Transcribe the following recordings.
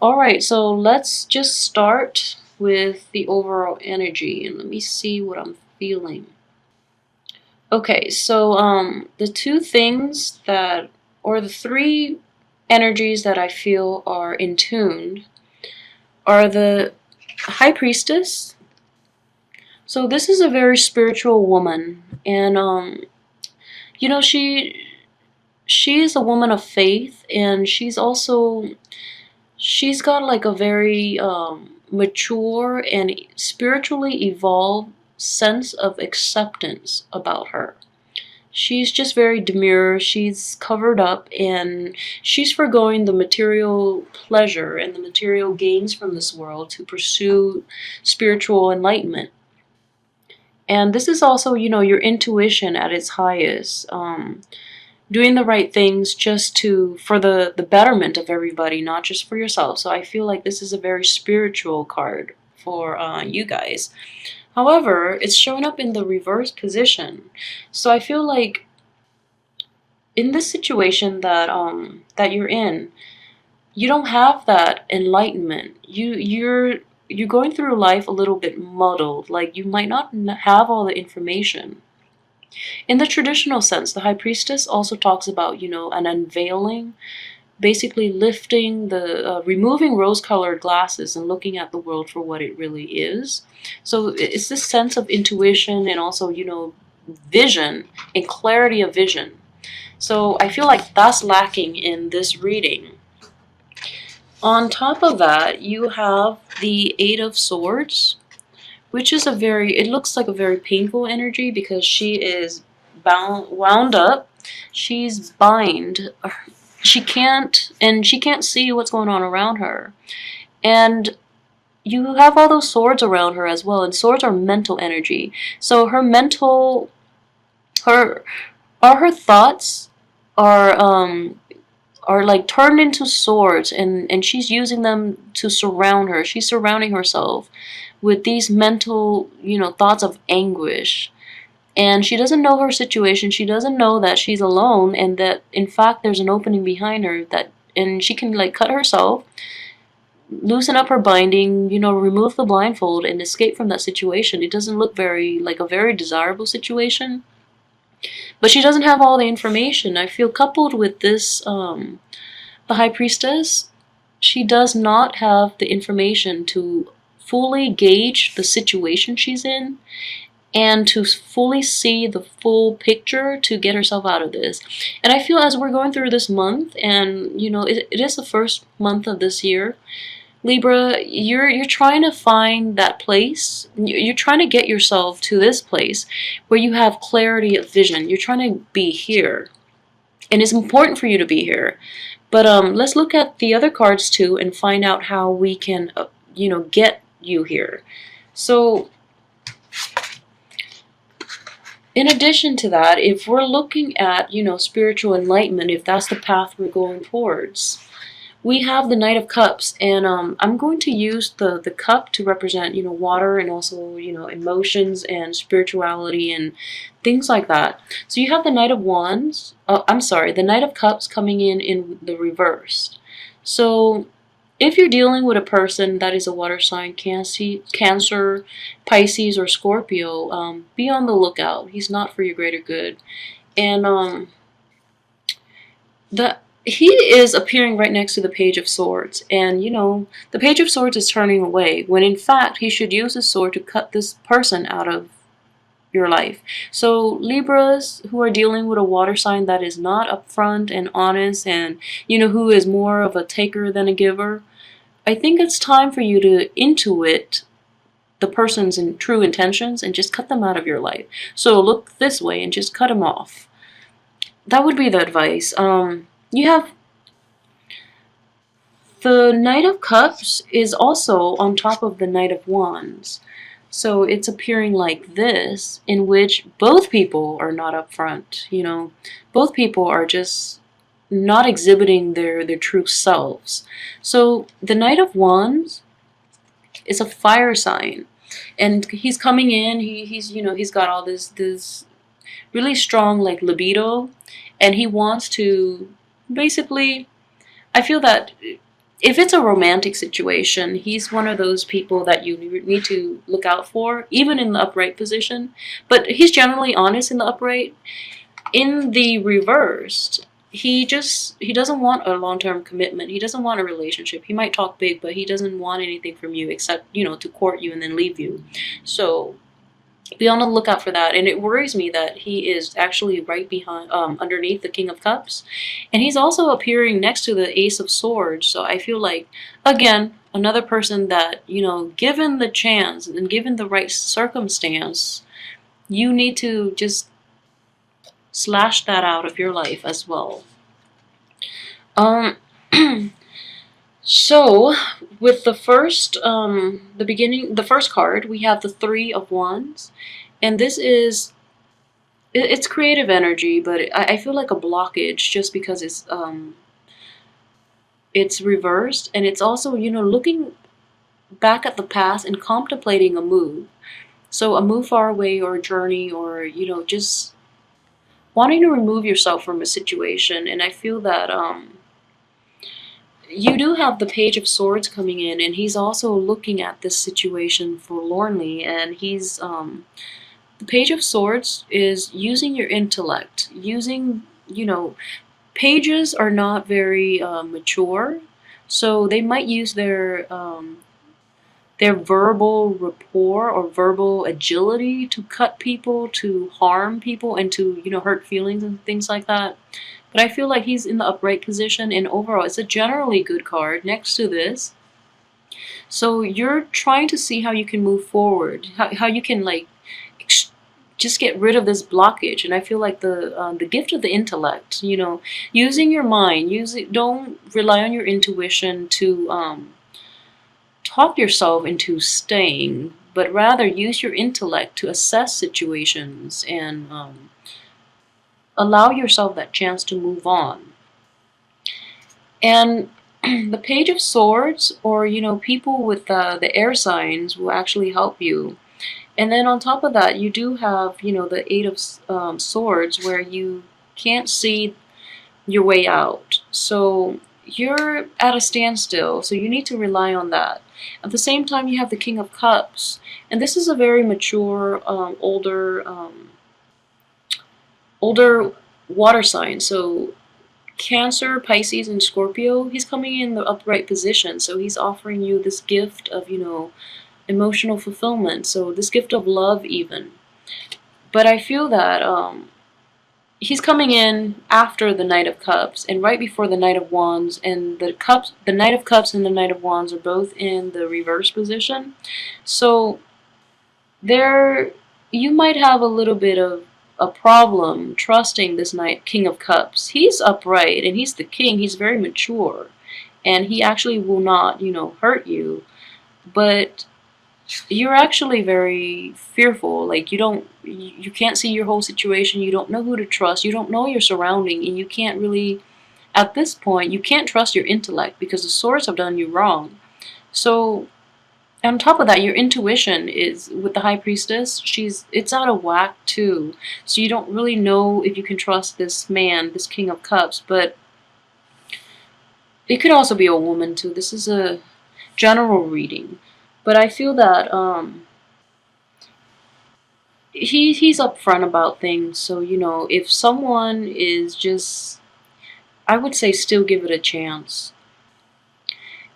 Alright, so let's just start with the overall energy and let me see what I'm feeling. Okay, so the two things that, or the three energies that I feel are in tune are the High Priestess. So this is a very spiritual woman, and you know, she is a woman of faith, and she's got like a very mature and spiritually evolved sense of acceptance about her. She's just very demure, she's covered up, and she's foregoing the material pleasure and the material gains from this world to pursue spiritual enlightenment. And this is also, you know, your intuition at its highest. Doing the right things just for the betterment of everybody, not just for yourself. So I feel like this is a very spiritual card for you guys. However, it's showing up in the reverse position. So I feel like in this situation that you're in, you don't have that enlightenment. You're going through life a little bit muddled. Like you might not have all the information. In the traditional sense, the High Priestess also talks about, you know, an unveiling, basically lifting removing rose-colored glasses and looking at the world for what it really is. So it's this sense of intuition and also, you know, vision and clarity of vision. So I feel like that's lacking in this reading. On top of that, you have the Eight of Swords, which is it looks like a very painful energy because she is wound up. She's bind. She can't see what's going on around her. And you have all those swords around her as well, and swords are mental energy. So her thoughts are like turned into swords, and she's using them to surround her. She's surrounding herself with these mental, you know, thoughts of anguish. And she doesn't know her situation. She doesn't know that she's alone and that in fact there's an opening behind her and she can like cut herself, loosen up her binding, you know, remove the blindfold and escape from that situation. It doesn't look like a very desirable situation. But she doesn't have all the information. I feel coupled with this, the High Priestess, she does not have the information to fully gauge the situation she's in and to fully see the full picture to get herself out of this. And I feel as we're going through this month, and you know, it is the first month of this year, Libra, you're trying to find that place. You're trying to get yourself to this place where you have clarity of vision. You're trying to be here. And it's important for you to be here. But let's look at the other cards too and find out how we can, you know, get you here. So in addition to that, if we're looking at, you know, spiritual enlightenment, if that's the path we're going towards, we have the Knight of Cups, and I'm going to use the cup to represent, you know, water and also, you know, emotions and spirituality and things like that. So you have the Knight of Wands, the Knight of Cups coming in the reverse. So if you're dealing with a person that is a water sign, Cancer, Pisces, or Scorpio, be on the lookout. He's not for your greater good. And he is appearing right next to the Page of Swords. And, you know, the Page of Swords is turning away, when in fact he should use his sword to cut this person out of your life. So Libras who are dealing with a water sign that is not upfront and honest and, you know, who is more of a taker than a giver, I think it's time for you to intuit the person's true intentions and just cut them out of your life. So look this way and just cut them off. That would be the advice. You have the Knight of Cups is also on top of the Knight of Wands. So it's appearing like this, in which both people are not upfront. You know, both people are just not exhibiting their true selves. So the Knight of Wands is a fire sign, and he's coming in. He's you know, he's got all this really strong like libido, and he wants to basically. I feel that if it's a romantic situation, he's one of those people that you need to look out for, even in the upright position. But he's generally honest in the upright. In the reversed, he doesn't want a long-term commitment. He doesn't want a relationship. He might talk big, but he doesn't want anything from you except, to court you and then leave you. So be on the lookout for that. And it worries me that he is actually right behind, underneath the King of Cups, and he's also appearing next to the Ace of Swords. So I feel like, again, another person that, given the chance and given the right circumstance, you need to just slash that out of your life as well. Um, so with the first, the first card, we have the Three of Wands, and this is, it's creative energy, but I feel like a blockage just because it's reversed, and it's also, looking back at the past and contemplating a move. So a move far away, or a journey, or, just wanting to remove yourself from a situation. And I feel that you do have the Page of Swords coming in, and he's also looking at this situation forlornly, and he's the Page of Swords is using your intellect, using, pages are not very mature, so they might use their verbal rapport or verbal agility to cut people, to harm people, and to, hurt feelings and things like that. But I feel like he's in the upright position, and overall it's a generally good card next to this. So you're trying to see how you can move forward, how you can, like, just get rid of this blockage. And I feel like the gift of the intellect, using your mind, don't rely on your intuition to talk yourself into staying, but rather use your intellect to assess situations and allow yourself that chance to move on. And the Page of Swords, or, people with the air signs, will actually help you. And then on top of that, you do have, the Eight of Swords, where you can't see your way out. So you're at a standstill, so you need to rely on that. At the same time, you have the King of Cups, and this is a very mature, older water sign. So Cancer, Pisces, and Scorpio, he's coming in the upright position, so he's offering you this gift of, emotional fulfillment, so this gift of love even. But I feel that he's coming in after the Knight of Cups and right before the Knight of Wands, and the Knight of Cups and the Knight of Wands are both in the reverse position. So you might have a little bit of a problem trusting this King of Cups. He's upright and he's the king. He's very mature, and he actually will not, hurt you. But you're actually very fearful. Like, you can't see your whole situation. You don't know who to trust. You don't know your surrounding, and you can't really, at this point, you can't trust your intellect because the swords have done you wrong. So on top of that, your intuition is, with the High Priestess, it's out of whack too. So you don't really know if you can trust this man, this King of Cups. But it could also be a woman too. This is a general reading. But I feel that he's upfront about things. So, if someone is just, I would say still give it a chance.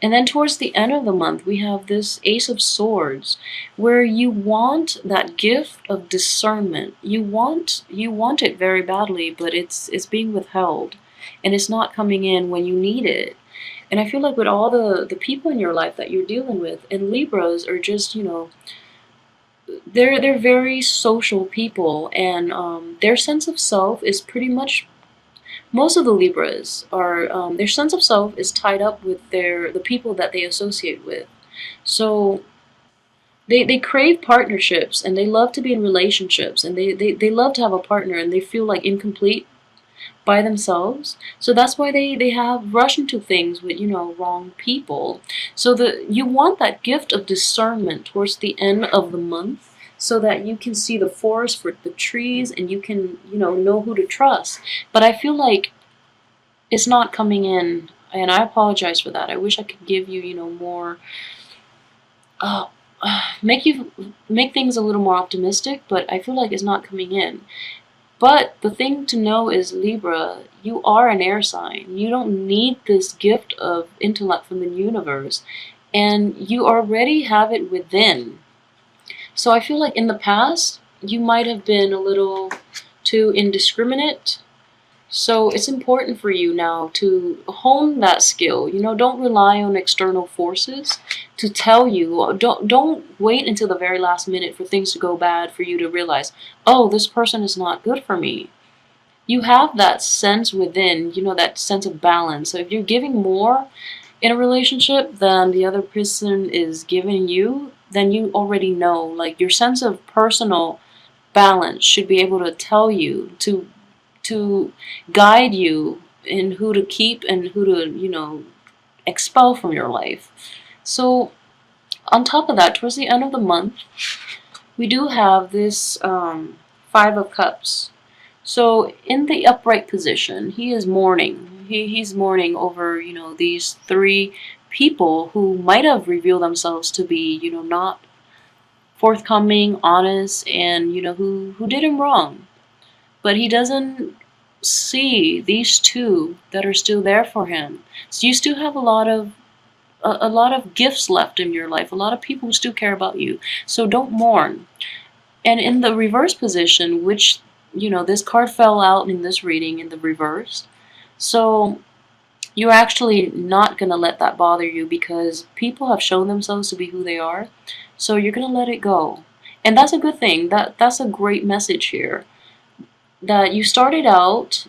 And then towards the end of the month, we have this Ace of Swords, where you want that gift of discernment. You want it very badly, but it's being withheld, and it's not coming in when you need it. And I feel like with all the people in your life that you're dealing with, and Libras are just, they're very social people, and their sense of self is pretty much, most of the Libras are, their sense of self is tied up with the people that they associate with. So they crave partnerships, and they love to be in relationships, and they love to have a partner, and they feel like incomplete by themselves. So that's why they have rush into things with, wrong people. So you want that gift of discernment towards the end of the month, so that you can see the forest for the trees, and you can, know who to trust. But I feel like it's not coming in and I apologize for that. I wish I could give you, more, uh, make things a little more optimistic, but I feel like it's not coming in. But the thing to know is, Libra, you are an air sign. You don't need this gift of intellect from the universe, and you already have it within. So I feel like in the past, you might have been a little too indiscriminate. So it's important for you now to hone that skill. Don't rely on external forces to tell you. Don't wait until the very last minute for things to go bad for you to realize, oh, this person is not good for me. You have that sense within, that sense of balance. So if you're giving more in a relationship than the other person is giving you, then you already know. Like, your sense of personal balance should be able to tell you, to guide you in who to keep and who to, expel from your life. So on top of that, towards the end of the month, we do have this Five of Cups. So in the upright position, he is mourning. He's mourning over, these three people who might have revealed themselves to be, not forthcoming, honest, and, who did him wrong. But he doesn't see these two that are still there for him. So you still have a lot of gifts left in your life, a lot of people who still care about you. So don't mourn. And in the reverse position, which, this card fell out in this reading in the reverse. So you're actually not going to let that bother you, because people have shown themselves to be who they are. So you're going to let it go. And that's a good thing. That's a great message here. That you started out,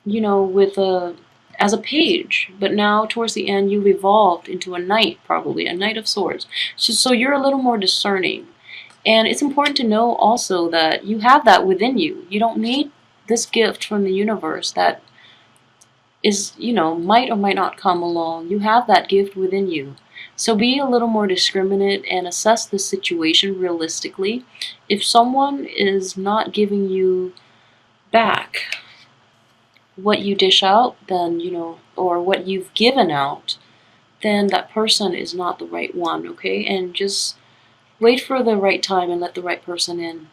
with as a page, but now towards the end you've evolved into a knight, probably a knight of swords. So you're a little more discerning. And it's important to know also that you have that within you. You don't need this gift from the universe that is, might or might not come along. You have that gift within you. So be a little more discriminate and assess the situation realistically. If someone is not giving you back what you dish out, then, or what you've given out, then that person is not the right one, okay? And just wait for the right time and let the right person in,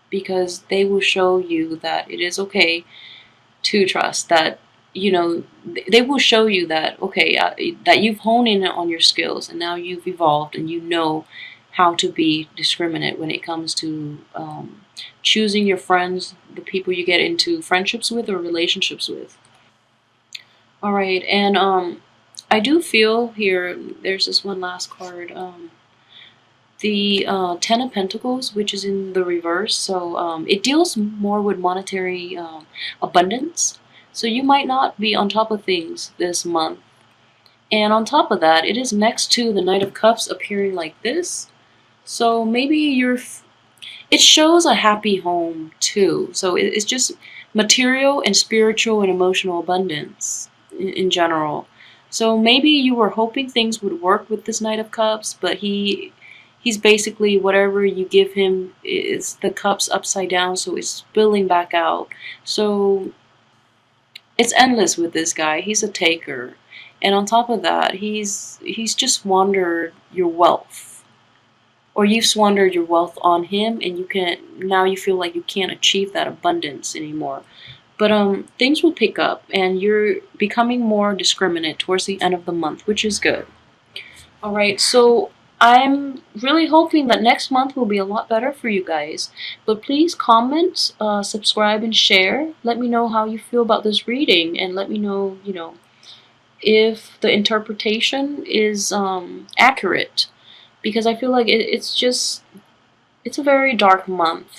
because they will show you that it is okay to trust, that, they will show you that, okay, that you've honed in on your skills and now you've evolved and you know how to be discriminate when it comes to choosing your friends, the people you get into friendships with or relationships with. All right, and I do feel here, there's this one last card, the Ten of Pentacles, which is in the reverse. So it deals more with monetary abundance. So you might not be on top of things this month. And on top of that, it is next to the Knight of Cups appearing like this. So maybe it shows a happy home too. So it's just material and spiritual and emotional abundance in general. So maybe you were hoping things would work with this Knight of Cups, but he's basically, whatever you give him is the cups upside down, so it's spilling back out. So it's endless with this guy. He's a taker. And on top of that, he's just squandered your wealth. Or you've squandered your wealth on him, and now you feel like you can't achieve that abundance anymore. But things will pick up, and you're becoming more discriminate towards the end of the month, which is good. All right, so I'm really hoping that next month will be a lot better for you guys. But please comment, subscribe, and share. Let me know how you feel about this reading, and let me know, if the interpretation is accurate. Because I feel like it's a very dark month.